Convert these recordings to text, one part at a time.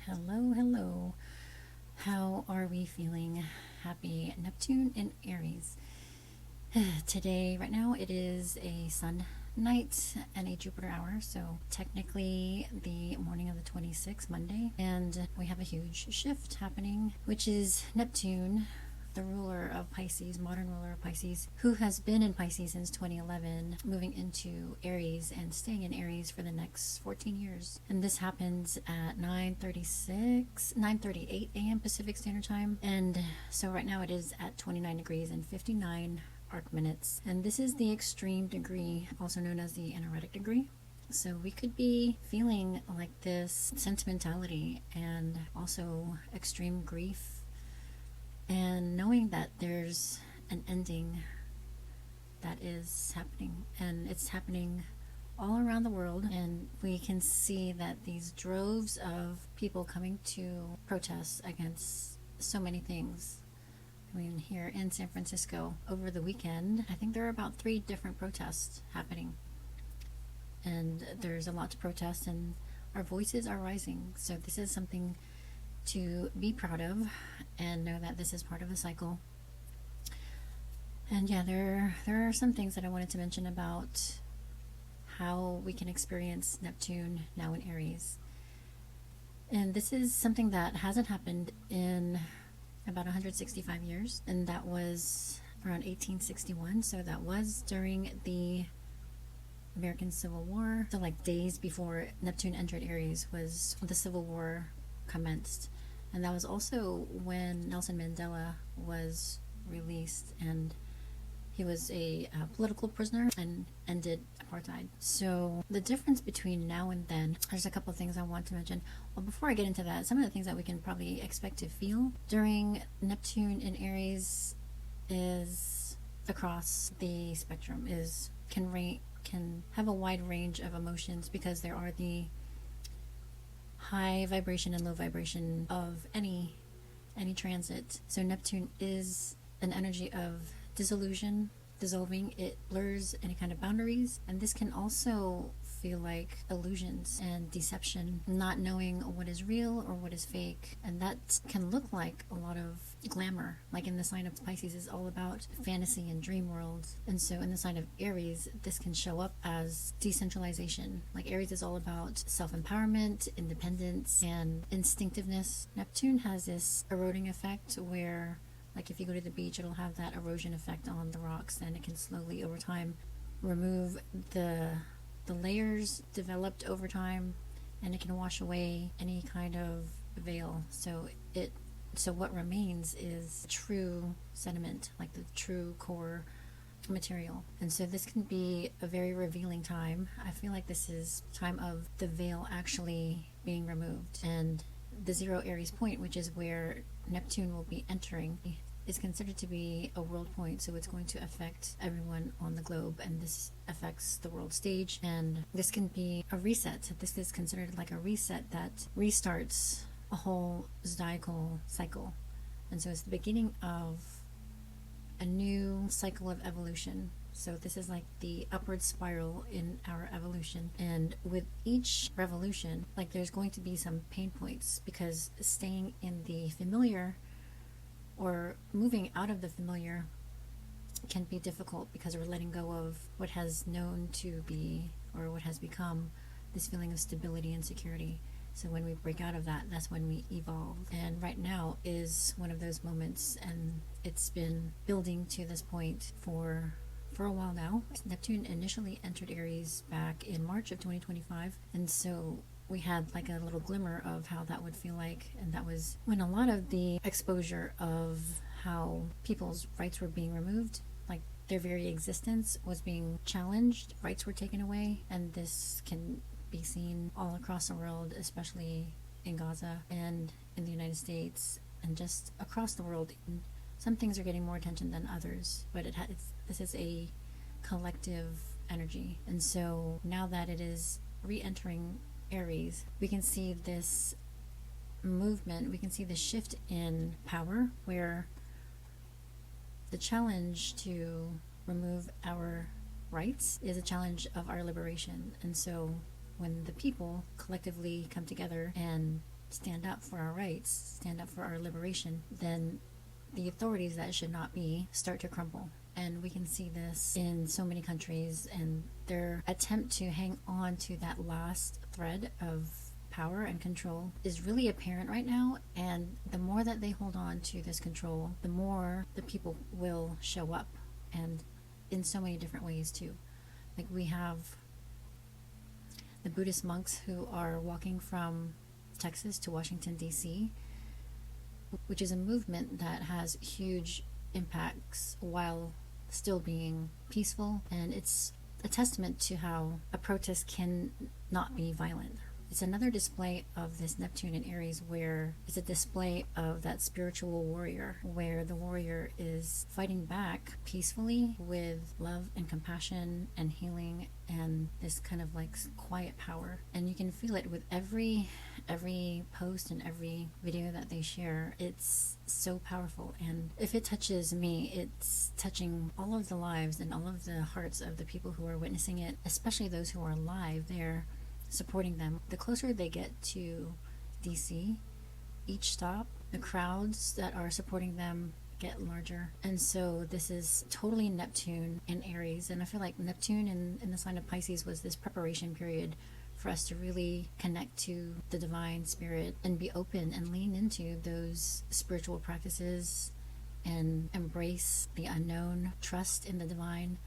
Hello, hello. How are we feeling? Happy Neptune in Aries. Today, right now, it is a sun night and a Jupiter hour, so technically the morning of the 26th, Monday, and we have a huge shift happening, which is Neptune, the ruler of Pisces, modern ruler of Pisces, who has been in Pisces since 2011, moving into Aries and staying in Aries for the next 14 years. And this happens at 9:38 a.m. Pacific Standard Time. And so right now it is at 29 degrees and 59 arc minutes. And this is the extreme degree, also known as the anaretic degree. So we could be feeling like this sentimentality and also extreme grief, and knowing that there's an ending that is happening, and it's happening all around the world, and we can see that these droves of people coming to protest against so many things. I mean, here in San Francisco over the weekend, I think there are about 3 different protests happening, and there's a lot to protest, and our voices are rising. So this is something to be proud of and know that this is part of a cycle. And yeah, there are some things that I wanted to mention about how we can experience Neptune now in Aries. And this is something that hasn't happened in about 165 years, and that was around 1861. So that was during the American Civil War. So like days before Neptune entered Aries was the Civil War commenced. And that was also when Nelson Mandela was released, and he was a political prisoner and ended apartheid. So the difference between now and then, there's a couple of things I want to mention. Well, before I get into that, some of the things that we can probably expect to feel during Neptune in Aries is across the spectrum, can have a wide range of emotions, because there are the high vibration and low vibration of any transit. So Neptune is an energy of disillusion, dissolving. It blurs any kind of boundaries, and this can also feel like illusions and deception, not knowing what is real or what is fake. And that can look like a lot of glamour, like in the sign of Pisces is all about fantasy and dream worlds. And so in the sign of Aries, this can show up as decentralization. Like Aries is all about self-empowerment, independence, and instinctiveness. Neptune has this eroding effect where, like if you go to the beach, it'll have that erosion effect on the rocks, and it can slowly over time remove the layers developed over time, and it can wash away any kind of veil. So what remains is true sediment, like the true core material. And so this can be a very revealing time. I feel like this is time of the veil actually being removed, and the 0 Aries point, which is where Neptune will be entering, is considered to be a world point. So it's going to affect everyone on the globe, and this affects the world stage, and this can be a reset. This is considered like a reset that restarts a whole zodiacal cycle. And so it's the beginning of a new cycle of evolution. So this is like the upward spiral in our evolution, and with each revolution, like there's going to be some pain points, because staying in the familiar or moving out of the familiar can be difficult, because we're letting go of what has known to be, or what has become, this feeling of stability and security. So when we break out of that, that's when we evolve. And right now is one of those moments, and it's been building to this point for a while now. Neptune initially entered Aries back in March of 2025, and so we had like a little glimmer of how that would feel like, and that was when a lot of the exposure of how people's rights were being removed, like their very existence was being challenged, rights were taken away. And this can be seen all across the world, especially in Gaza and in the United States, and just across the world. Some things are getting more attention than others, but this is a collective energy. And so now that it is re-entering Aries, we can see this movement, we can see the shift in power, where the challenge to remove our rights is a challenge of our liberation. And so when the people collectively come together and stand up for our rights, stand up for our liberation, then the authorities that should not be start to crumble. And we can see this in so many countries, and their attempt to hang on to that last thread of power and control is really apparent right now. And the more that they hold on to this control, the more the people will show up, and in so many different ways too. Like, we have the Buddhist monks who are walking from Texas to Washington, D.C., which is a movement that has huge impacts while still being peaceful. And it's a testament to how a protest can not be violent. It's another display of this Neptune in Aries, where it's a display of that spiritual warrior, where the warrior is fighting back peacefully with love and compassion and healing and this kind of like quiet power. And you can feel it with every post and every video that they share. It's so powerful, and if it touches me, it's touching all of the lives and all of the hearts of the people who are witnessing it, especially those who are alive there supporting them. The closer they get to DC, each stop, the crowds that are supporting them get larger. And so this is totally Neptune in Aries. And I feel like Neptune in the sign of Pisces was this preparation period for us to really connect to the divine spirit and be open and lean into those spiritual practices and embrace the unknown, trust in the divine.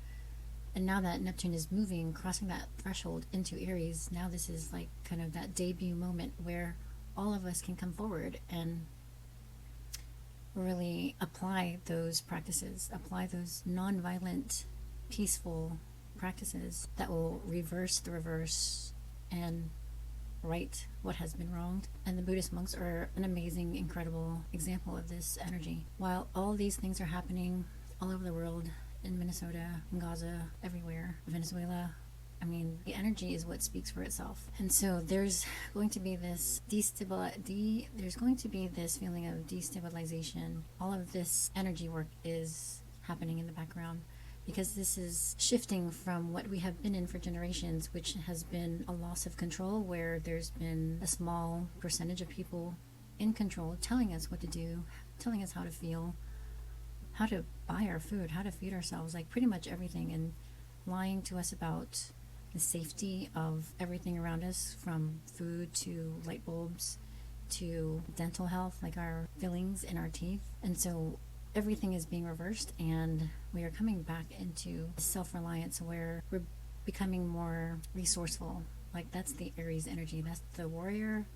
And now that Neptune is moving, crossing that threshold into Aries, now this is like kind of that debut moment where all of us can come forward and really apply those practices, apply those non-violent, peaceful practices that will reverse the reverse and right what has been wronged. And the Buddhist monks are an amazing, incredible example of this energy. While all these things are happening all over the world, in Minnesota, in Gaza, everywhere, Venezuela, I mean, the energy is what speaks for itself. And so there's going to be this there's going to be this feeling of destabilization. All of this energy work is happening in the background, because this is shifting from what we have been in for generations, which has been a loss of control, where there's been a small percentage of people in control telling us what to do, telling us how to feel, how to buy our food, how to feed ourselves, like pretty much everything, and lying to us about the safety of everything around us, from food to light bulbs to dental health, like our fillings in our teeth. And so everything is being reversed, and we are coming back into self-reliance, where we're becoming more resourceful. Like, that's the Aries energy. That's the warrior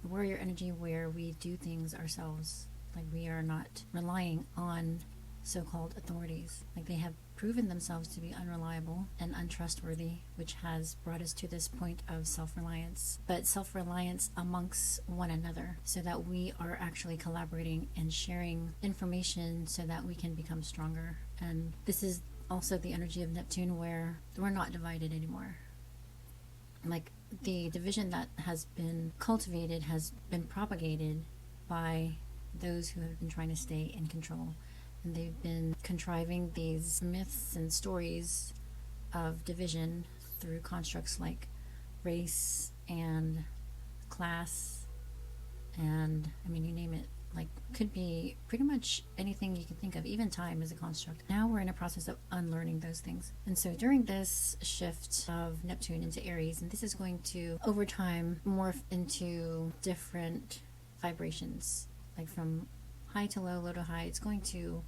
energy, where we do things ourselves. Like, we are not relying on so-called authorities. Like, they have proven themselves to be unreliable and untrustworthy, which has brought us to this point of self-reliance. But self-reliance amongst one another, so that we are actually collaborating and sharing information so that we can become stronger. And this is also the energy of Neptune, where we're not divided anymore. Like, the division that has been cultivated has been propagated by those who have been trying to stay in control. And they've been contriving these myths and stories of division through constructs like race and class, and I mean, you name it. Like, could be pretty much anything you can think of. Even time is a construct. Now we're in a process of unlearning those things. And so during this shift of Neptune into Aries, and this is going to over time morph into different vibrations, like from high to low, low to high. It's going to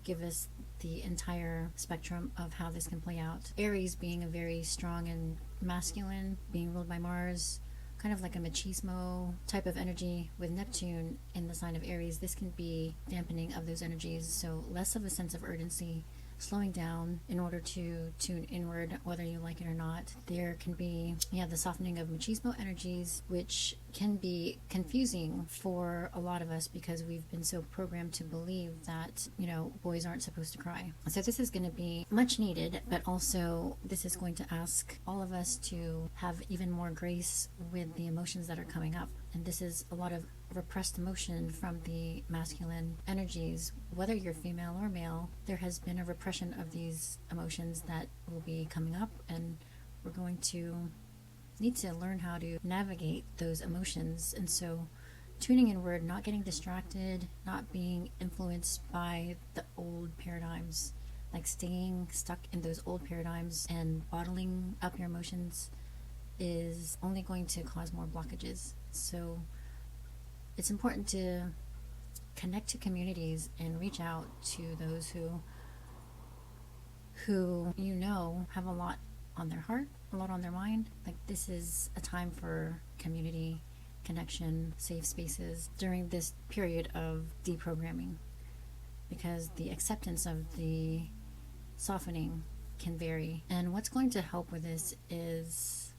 give us the entire spectrum of how this can play out. Aries being a very strong and masculine, being ruled by Mars, kind of like a machismo type of energy. With Neptune in the sign of Aries, this can be dampening of those energies, so less of a sense of urgency, slowing down in order to tune inward, whether you like it or not. There can be, the softening of machismo energies, which can be confusing for a lot of us, because we've been so programmed to believe that, boys aren't supposed to cry. So this is going to be much needed, but also this is going to ask all of us to have even more grace with the emotions that are coming up. And this is a lot of repressed emotion from the masculine energies. Whether you're female or male, there has been a repression of these emotions that will be coming up, and we're going to need to learn how to navigate those emotions. And so tuning inward, not getting distracted, not being influenced by the old paradigms, like staying stuck in those old paradigms and bottling up your emotions is only going to cause more blockages. So it's important to connect to communities and reach out to those who have a lot on their heart, a lot on their mind. Like, this is a time for community connection, safe spaces during this period of deprogramming, because the acceptance of the softening can vary. And what's going to help with this is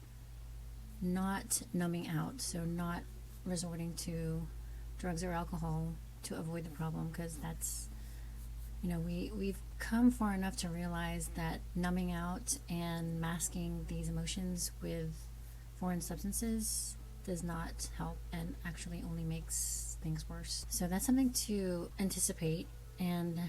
not numbing out, so not resorting to drugs or alcohol to avoid the problem, because that's, we've come far enough to realize that numbing out and masking these emotions with foreign substances does not help and actually only makes things worse. So that's something to anticipate and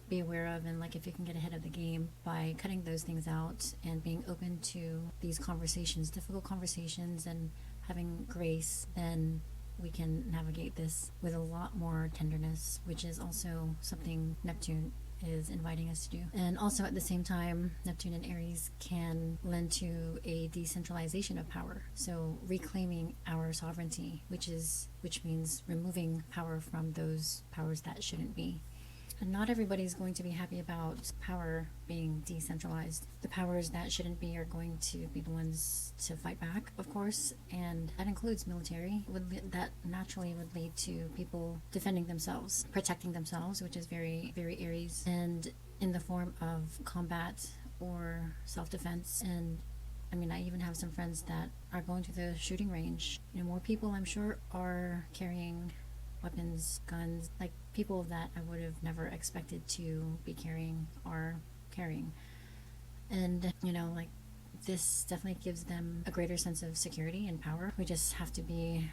be aware of, and like, if you can get ahead of the game by cutting those things out and being open to these conversations, difficult conversations, and having grace, then we can navigate this with a lot more tenderness, which is also something Neptune is inviting us to do. And also at the same time, Neptune and Aries can lend to a decentralization of power, so reclaiming our sovereignty, which means removing power from those powers that shouldn't be. And not everybody's going to be happy about power being decentralized. The powers that shouldn't be are going to be the ones to fight back, of course, and that includes military. That naturally would lead to people defending themselves, protecting themselves, which is very, very Aries, and in the form of combat or self-defense. And I even have some friends that are going to the shooting range. More people, I'm sure, are carrying weapons, guns, like people that I would have never expected to be carrying are carrying. And, like, this definitely gives them a greater sense of security and power. We just have to be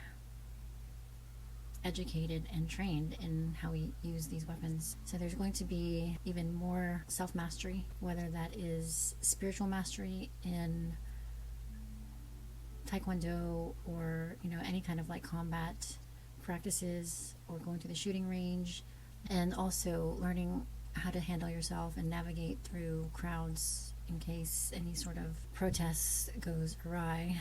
educated and trained in how we use these weapons. So there's going to be even more self-mastery, whether that is spiritual mastery in Taekwondo or, any kind of like combat practices, or going to the shooting range, and also learning how to handle yourself and navigate through crowds in case any sort of protest goes awry.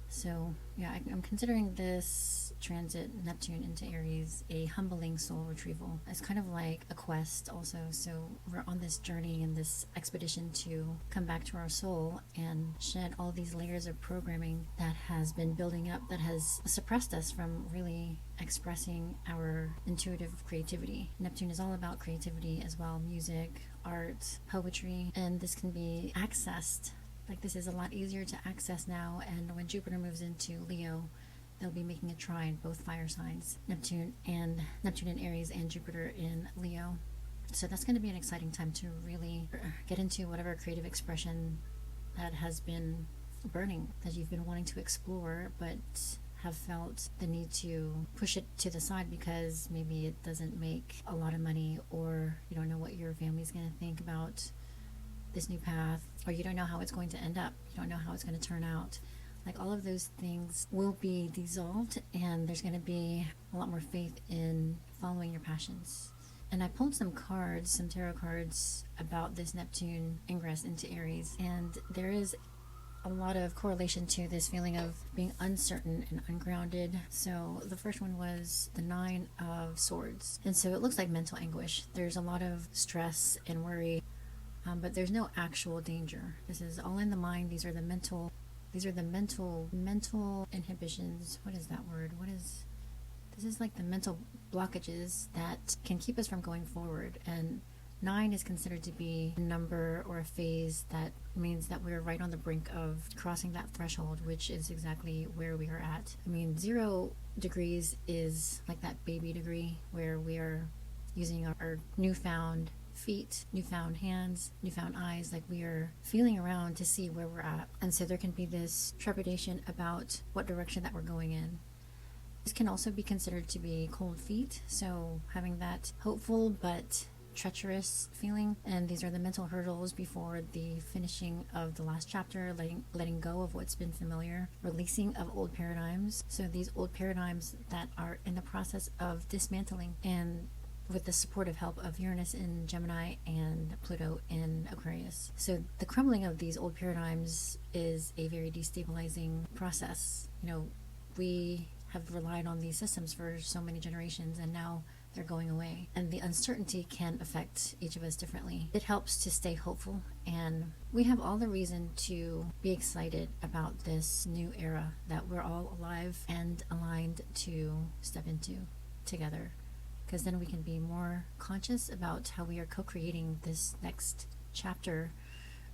So yeah, I'm considering this transit Neptune into Aries a humbling soul retrieval. It's kind of like a quest also. So we're on this journey and this expedition to come back to our soul and shed all these layers of programming that has been building up, that has suppressed us from really expressing our intuitive creativity. Neptune is all about creativity as well, music, art, poetry, and this can be accessed. Like, this is a lot easier to access now, and when Jupiter moves into Leo, they'll be making a trine, both fire signs, Neptune in Aries and Jupiter in Leo. So that's going to be an exciting time to really get into whatever creative expression that has been burning, that you've been wanting to explore, but have felt the need to push it to the side because maybe it doesn't make a lot of money, or you don't know what your family's going to think about this new path, or you don't know how it's going to end up, you don't know how it's going to turn out. Like, all of those things will be dissolved, and there's going to be a lot more faith in following your passions. And I pulled some tarot cards about this Neptune ingress into Aries, and there is a lot of correlation to this feeling of being uncertain and ungrounded. So the first one was the 9 of Swords, and so it looks like mental anguish. There's a lot of stress and worry, but there's no actual danger. This is all in the mind. These are the mental inhibitions. What is that word? This is like the mental blockages that can keep us from going forward. And 9 is considered to be a number or a phase that means that we're right on the brink of crossing that threshold, which is exactly where we are at. 0 degrees is like that baby degree where we are using our newfound feet, newfound hands, newfound eyes, like we are feeling around to see where we're at. And so there can be this trepidation about what direction that we're going in. This can also be considered to be cold feet, so having that hopeful but treacherous feeling, and these are the mental hurdles before the finishing of the last chapter, letting go of what's been familiar, releasing of old paradigms. So these old paradigms that are in the process of dismantling, and with the supportive help of Uranus in Gemini and Pluto in Aquarius. So the crumbling of these old paradigms is a very destabilizing process. We have relied on these systems for so many generations, and now they're going away, and the uncertainty can affect each of us differently. It helps to stay hopeful, and we have all the reason to be excited about this new era that we're all alive and aligned to step into together, because then we can be more conscious about how we are co-creating this next chapter,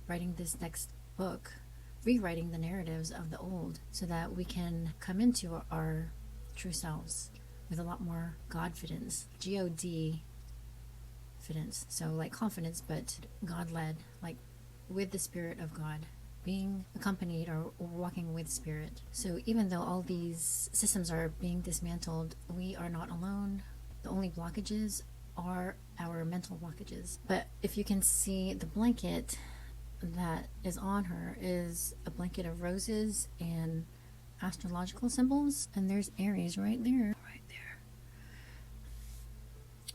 writing this next book, rewriting the narratives of the old, so that we can come into our true selves with a lot more Godfidence, G-O-D fidence. So like confidence, but God-led, like with the Spirit of God, being accompanied or walking with Spirit. So even though all these systems are being dismantled, we are not alone. The only blockages are our mental blockages. But if you can see, the blanket that is on her is a blanket of roses and astrological symbols, and there's Aries right there.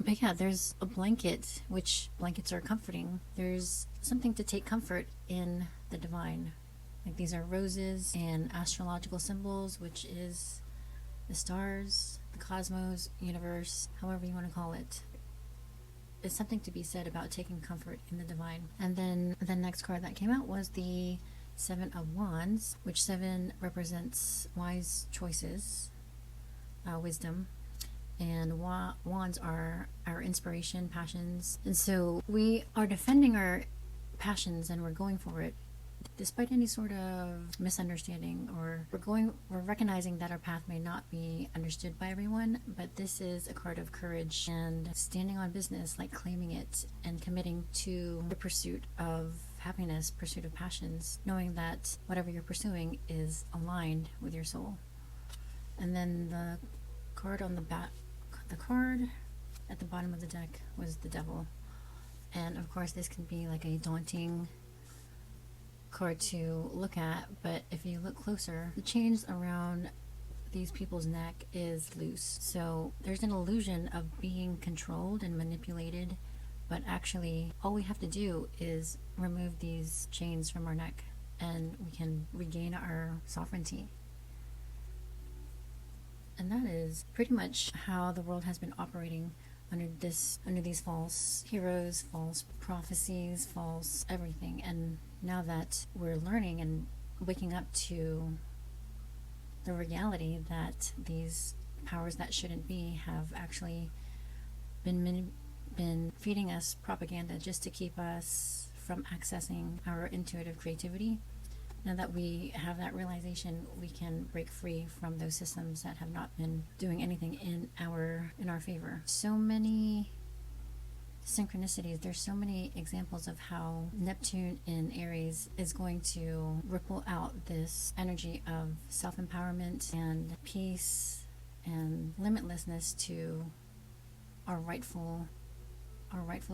But yeah, there's a blanket, which blankets are comforting. There's something to take comfort in the divine. Like these are roses and astrological symbols, which is the stars, the cosmos, universe, however you want to call it. There's something to be said about taking comfort in the divine. And then the next card that came out was the Seven of Wands, which 7 represents wise choices, wisdom. And wands are our inspiration, passions. And so we are defending our passions, and we're going for it despite any sort of misunderstanding, or we're recognizing that our path may not be understood by everyone. But this is a card of courage and standing on business, like claiming it and committing to the pursuit of happiness, pursuit of passions, knowing that whatever you're pursuing is aligned with your soul. And then the card on the back, the card at the bottom of the deck was the Devil. And of course this can be like a daunting card to look at, but if you look closer, the chains around these people's neck is loose. So there's an illusion of being controlled and manipulated, but actually all we have to do is remove these chains from our neck, and we can regain our sovereignty. And that is pretty much how the world has been operating under these false heroes, false prophecies, false everything. And now that we're learning and waking up to the reality that these powers that shouldn't be have actually been feeding us propaganda just to keep us from accessing our intuitive creativity. Now that we have that realization, we can break free from those systems that have not been doing anything in our favor. So many synchronicities. There's so many examples of how Neptune in Aries is going to ripple out this energy of self-empowerment and peace and limitlessness to our rightful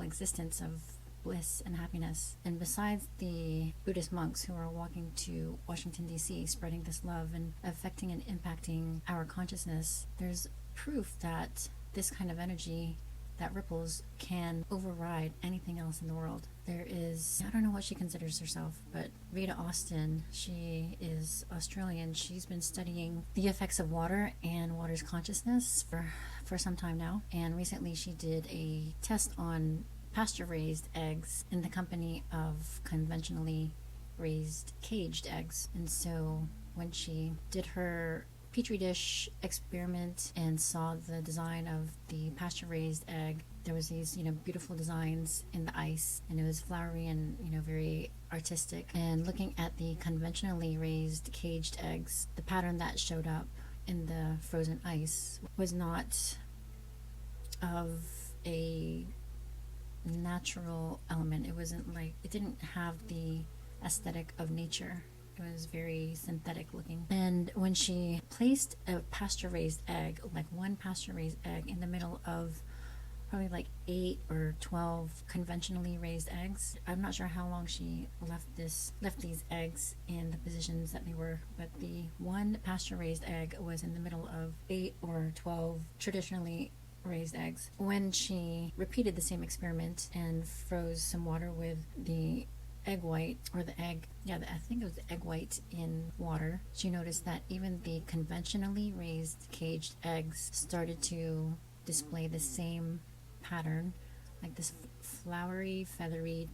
existence of bliss and happiness. And besides the Buddhist monks who are walking to Washington, D.C., spreading this love and affecting and impacting our consciousness, there's proof that this kind of energy that ripples can override anything else in the world. There is, I don't know what she considers herself, but Veda Austin, she is Australian. She's been studying the effects of water and water's consciousness for some time now. And recently she did a test on pasture-raised eggs in the company of conventionally raised caged eggs. And so when she did her petri dish experiment and saw the design of the pasture-raised egg, there was these beautiful designs in the ice, and it was flowery and very artistic. And looking at the conventionally raised caged eggs, the pattern that showed up in the frozen ice was not of a natural element. It wasn't like, it didn't have the aesthetic of nature. It was very synthetic looking. And when she placed a pasture-raised egg, like one pasture-raised egg, in the middle of probably like 8 or 12 conventionally raised eggs. I'm not sure how long she left these eggs in the positions that they were, but the one pasture-raised egg was in the middle of 8 or 12 traditionally raised eggs. When she repeated the same experiment and froze some water with the egg white, or the egg, yeah, I think it was the egg white in water, she noticed that even the conventionally raised caged eggs started to display the same pattern, like this flowery, feathery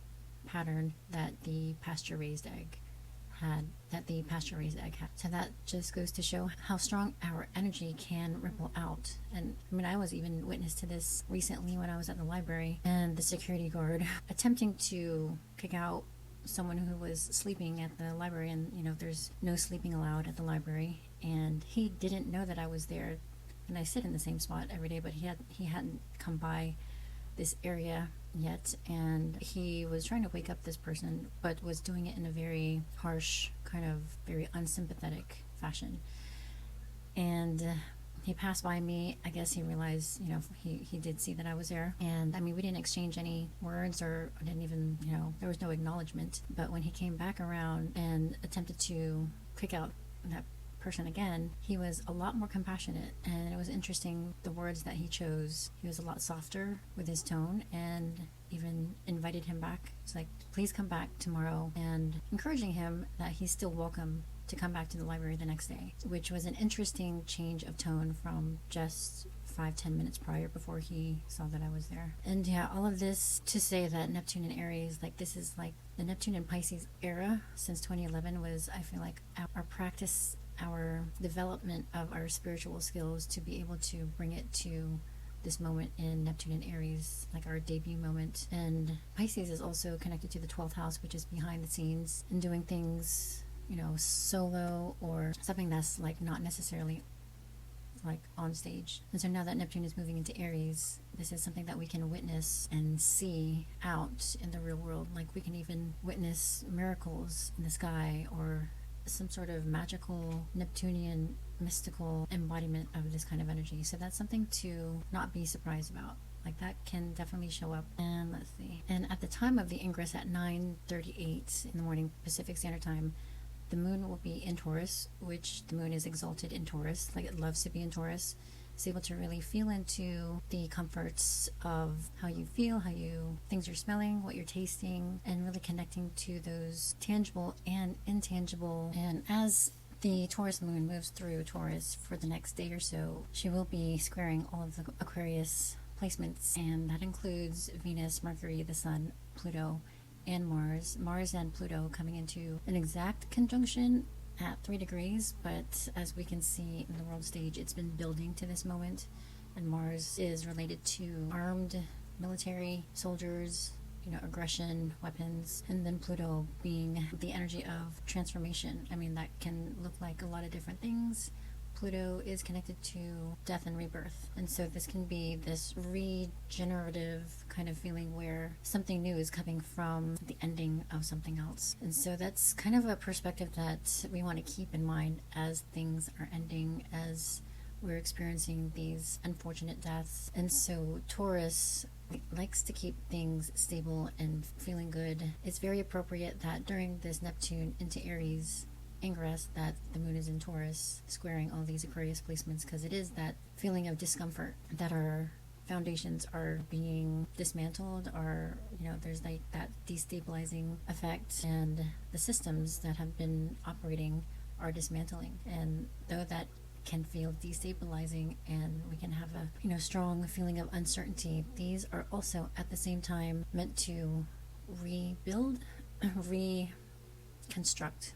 pattern that the pasture-raised egg had. So that just goes to show how strong our energy can ripple out. And I mean, I was even witness to this recently when I was at the library, and the security guard attempting to kick out someone who was sleeping at the library, and there's no sleeping allowed at the library, and he didn't know that I was there. And I sit in the same spot every day, but he hadn't come by this area yet, and he was trying to wake up this person, but was doing it in a very harsh, kind of very unsympathetic fashion. And he passed by me. I guess he realized, he did see that I was there. And I mean, we didn't exchange any words, or didn't even, there was no acknowledgement. But when he came back around and attempted to kick out that person again, he was a lot more compassionate, and it was interesting the words that he chose. He was a lot softer with his tone, and even invited him back. It's like, please come back tomorrow, and encouraging him that he's still welcome to come back to the library the next day, which was an interesting change of tone from just 5-10 minutes prior, before he saw that I was there. And yeah, all of this to say that Neptune and Aries, like, this is like the Neptune and Pisces era since 2011 was, I feel like, our practice, our development of our spiritual skills to be able to bring it to this moment in Neptune and Aries, like our debut moment. And Pisces is also connected to the 12th house, which is behind the scenes and doing things, solo, or something that's like not necessarily like on stage. And so now that Neptune is moving into Aries, this is something that we can witness and see out in the real world. Like, we can even witness miracles in the sky, or some sort of magical Neptunian mystical embodiment of this kind of energy. So that's something to not be surprised about. Like, that can definitely show up. And let's see. And at the time of the ingress at 9:38 in the morning Pacific Standard Time, the moon will be in Taurus, which the moon is exalted in Taurus. Like, it loves to be in Taurus. It's able to really feel into the comforts of how you feel, things you're smelling, what you're tasting, and really connecting to those tangible and intangible. And as the Taurus moon moves through Taurus for the next day or so, she will be squaring all of the Aquarius placements, and that includes Venus, Mercury, the Sun, Pluto, and Mars and Pluto coming into an exact conjunction at 3 degrees, but as we can see in the world stage, it's been building to this moment. And Mars is related to armed military soldiers, aggression, weapons, and then Pluto being the energy of transformation. I mean, that can look like a lot of different things. Pluto is connected to death and rebirth, and so this can be this regenerative kind of feeling where something new is coming from the ending of something else. And so that's kind of a perspective that we want to keep in mind as things are ending, as we're experiencing these unfortunate deaths. And so Taurus likes to keep things stable and feeling good. It's very appropriate that during this Neptune into Aries ingress that the moon is in Taurus, squaring all these Aquarius placements, because it is that feeling of discomfort that our foundations are being dismantled, or there's like that destabilizing effect, and the systems that have been operating are dismantling. And though that can feel destabilizing and we can have a strong feeling of uncertainty, these are also at the same time meant to rebuild, reconstruct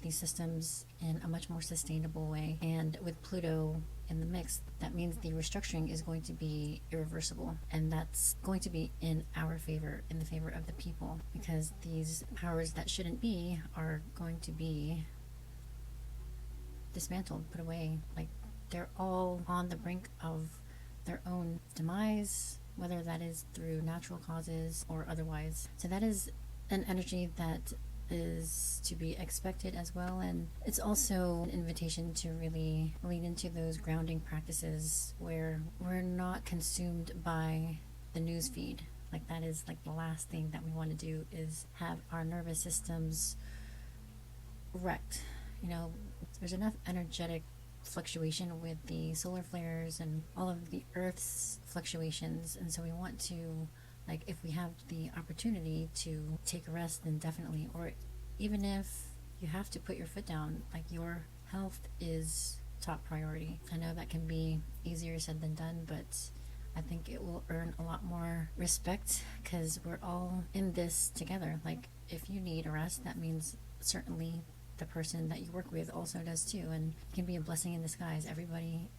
these systems in a much more sustainable way. And with Pluto in the mix, that means the restructuring is going to be irreversible, and that's going to be in our favor, in the favor of the people, because these powers that shouldn't be are going to be dismantled, put away. Like, they're all on the brink of their own demise, whether that is through natural causes or otherwise. So that is an energy that is to be expected as well. And it's also an invitation to really lean into those grounding practices where we're not consumed by the news feed. Like, that is like the last thing that we want to do, is have our nervous systems wrecked. You know, there's enough energetic fluctuation with the solar flares and all of the Earth's fluctuations, and so we want to, like, if we have the opportunity to take a rest, then definitely. Or even if you have to put your foot down, like, your health is top priority. I know that can be easier said than done, but I think it will earn a lot more respect, because we're all in this together. Like, if you need a rest, that means certainly the person that you work with also does too, and it can be a blessing in disguise. Everybody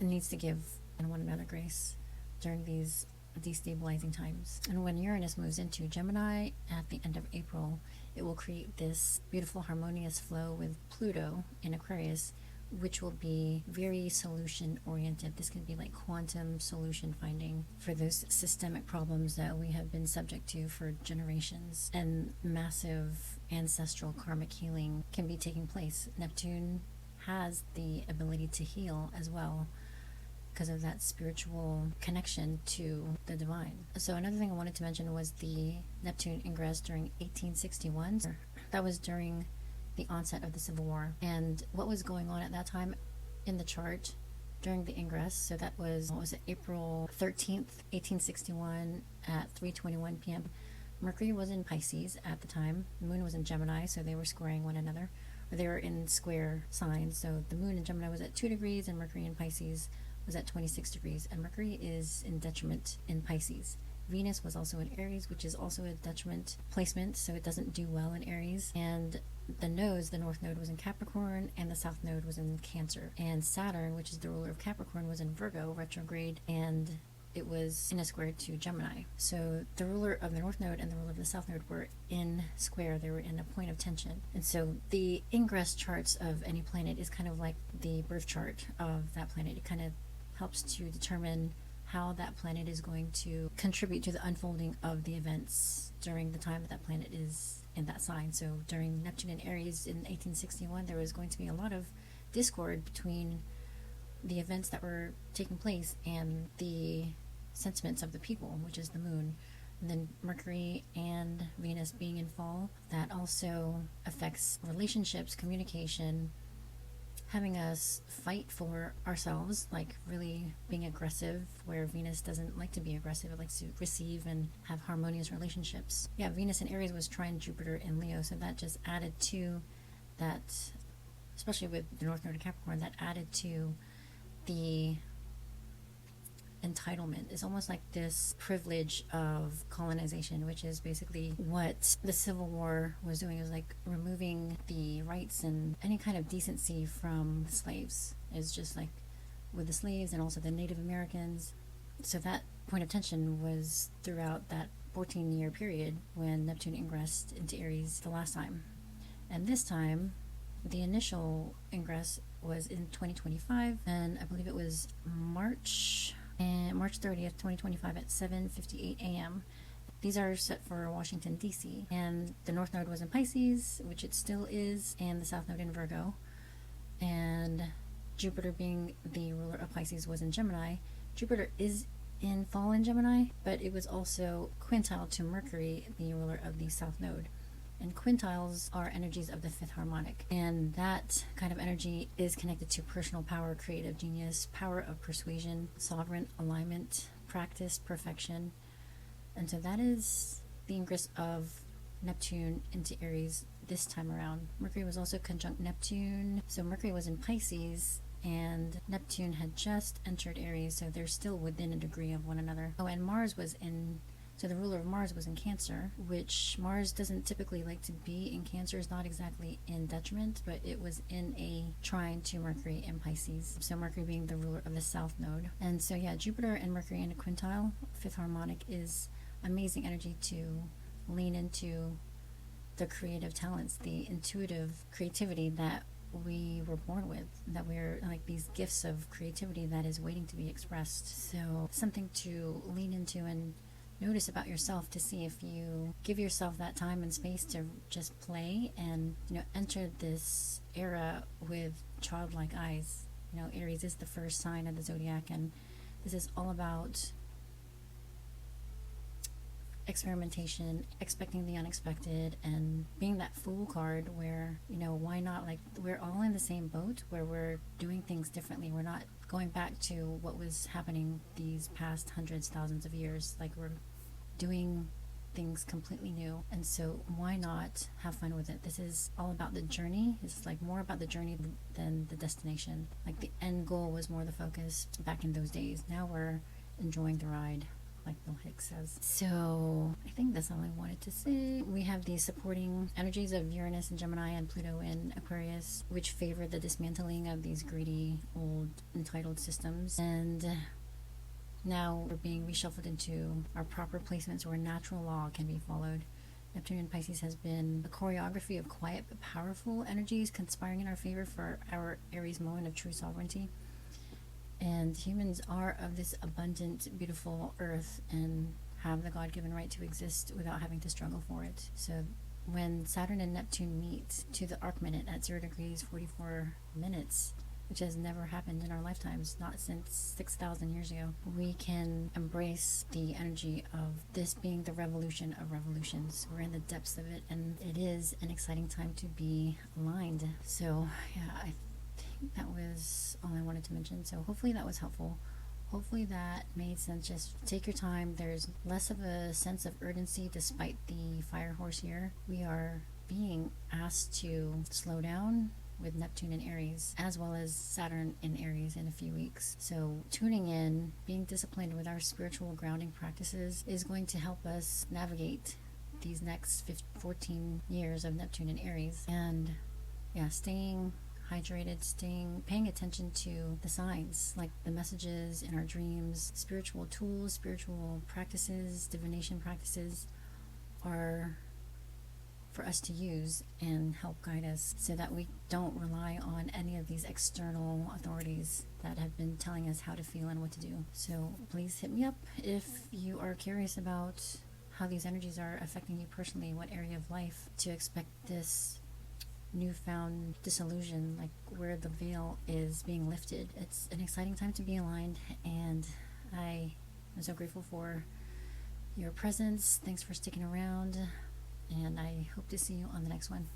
needs to give one another grace during these destabilizing times. And when Uranus moves into Gemini at the end of April, it will create this beautiful harmonious flow with Pluto in Aquarius, which will be very solution oriented. This can be like quantum solution finding for those systemic problems that we have been subject to for generations, and massive ancestral karmic healing can be taking place. Neptune has the ability to heal as well, because of that spiritual connection to the divine. So another thing I wanted to mention was the Neptune ingress during 1861. That was during the onset of the Civil War, and what was going on at that time in the chart during the ingress. So that was, what was it, April 13th, 1861 at 3:21 p.m. Mercury was in Pisces at the time. The moon was in Gemini, so they were squaring one another, or they were in square signs. So the moon in Gemini was at 2 degrees and Mercury in Pisces was at 26 degrees, and Mercury is in detriment in Pisces. Venus was also in Aries, which is also a detriment placement, so it doesn't do well in Aries. And the nodes, the north node was in Capricorn and the south node was in Cancer. And Saturn, which is the ruler of Capricorn, was in Virgo retrograde, and it was in a square to Gemini. So the ruler of the north node and the ruler of the south node were in square. They were in a point of tension. And so the ingress charts of any planet is kind of like the birth chart of that planet. It kind of helps to determine how that planet is going to contribute to the unfolding of the events during the time that that planet is in that sign. So during Neptune and Aries in 1861, there was going to be a lot of discord between the events that were taking place and the sentiments of the people, which is the moon. And then Mercury and Venus being in fall, that also affects relationships, communication, having us fight for ourselves, like really being aggressive, where Venus doesn't like to be aggressive. It likes to receive and have harmonious relationships. Yeah, Venus in Aries was trine Jupiter in Leo, so that just added to that, especially with the North Node of Capricorn, that added to the entitlement. Is almost like this privilege of colonization, which is basically what the Civil War was doing. It was like removing the rights and any kind of decency from the slaves. It's just like with the slaves and also the Native Americans. So that point of tension was throughout that 14-year period when Neptune ingressed into Aries the last time. And this time, the initial ingress was in 2025, and I believe it was March 30th, 2025 at 7:58 a.m. These are set for Washington, D.C. And the North Node was in Pisces, which it still is, and the South Node in Virgo. And Jupiter, being the ruler of Pisces, was in Gemini. Jupiter is in fall in Gemini, but it was also quintile to Mercury, the ruler of the South Node. And quintiles are energies of the fifth harmonic. And that kind of energy is connected to personal power, creative genius, power of persuasion, sovereign alignment, practice, perfection. And so that is the ingress of Neptune into Aries this time around. Mercury was also conjunct Neptune. So Mercury was in Pisces and Neptune had just entered Aries, so they're still within a degree of one another. Oh, and Mars was in, so the ruler of Mars was in Cancer, which Mars doesn't typically like to be in Cancer. It's not exactly in detriment, but it was in a trine to Mercury in Pisces. So Mercury being the ruler of the South Node. And so yeah, Jupiter and Mercury in a quintile, fifth harmonic, is amazing energy to lean into the creative talents, the intuitive creativity that we were born with, that we're like these gifts of creativity that is waiting to be expressed. So something to lean into and notice about yourself, to see if you give yourself that time and space to just play and, you know, enter this era with childlike eyes. You know, Aries is the first sign of the zodiac, and this is all about experimentation, expecting the unexpected, and being that fool card where, why not? Like, we're all in the same boat where we're doing things differently. We're not going back to what was happening these past hundreds, thousands of years. Like, we're doing things completely new, and so why not have fun with it? This is all about the journey. It's like more about the journey than the destination. Like, the end goal was more the focus back in those days. Now we're enjoying the ride, like Bill Hicks says. So I think that's all I wanted to say. We have the supporting energies of Uranus and Gemini and Pluto in Aquarius, which favor the dismantling of these greedy, old, entitled systems. And now we're being reshuffled into our proper placements where natural law can be followed. Neptune in Pisces has been a choreography of quiet but powerful energies conspiring in our favor for our Aries moment of true sovereignty. And humans are of this abundant, beautiful earth and have the God-given right to exist without having to struggle for it. So when Saturn and Neptune meet to the arc minute at 0 degrees 44 minutes, which has never happened in our lifetimes, not since 6,000 years ago, we can embrace the energy of this being the revolution of revolutions. We're in the depths of it, and it is an exciting time to be aligned. So yeah, I think that was all I wanted to mention. So hopefully that was helpful. Hopefully that made sense. Just take your time. There's less of a sense of urgency despite the fire horse here. We are being asked to slow down with Neptune in Aries, as well as Saturn in Aries in a few weeks. So tuning in, being disciplined with our spiritual grounding practices is going to help us navigate these next 14 years of Neptune in Aries. And yeah, staying hydrated, paying attention to the signs, like the messages in our dreams. Spiritual tools, spiritual practices, divination practices are for us to use and help guide us so that we don't rely on any of these external authorities that have been telling us how to feel and what to do. So please hit me up if you are curious about how these energies are affecting you personally, what area of life to expect this newfound disillusion, like where the veil is being lifted. It's an exciting time to be aligned, and I am so grateful for your presence. Thanks for sticking around, and I hope to see you on the next one.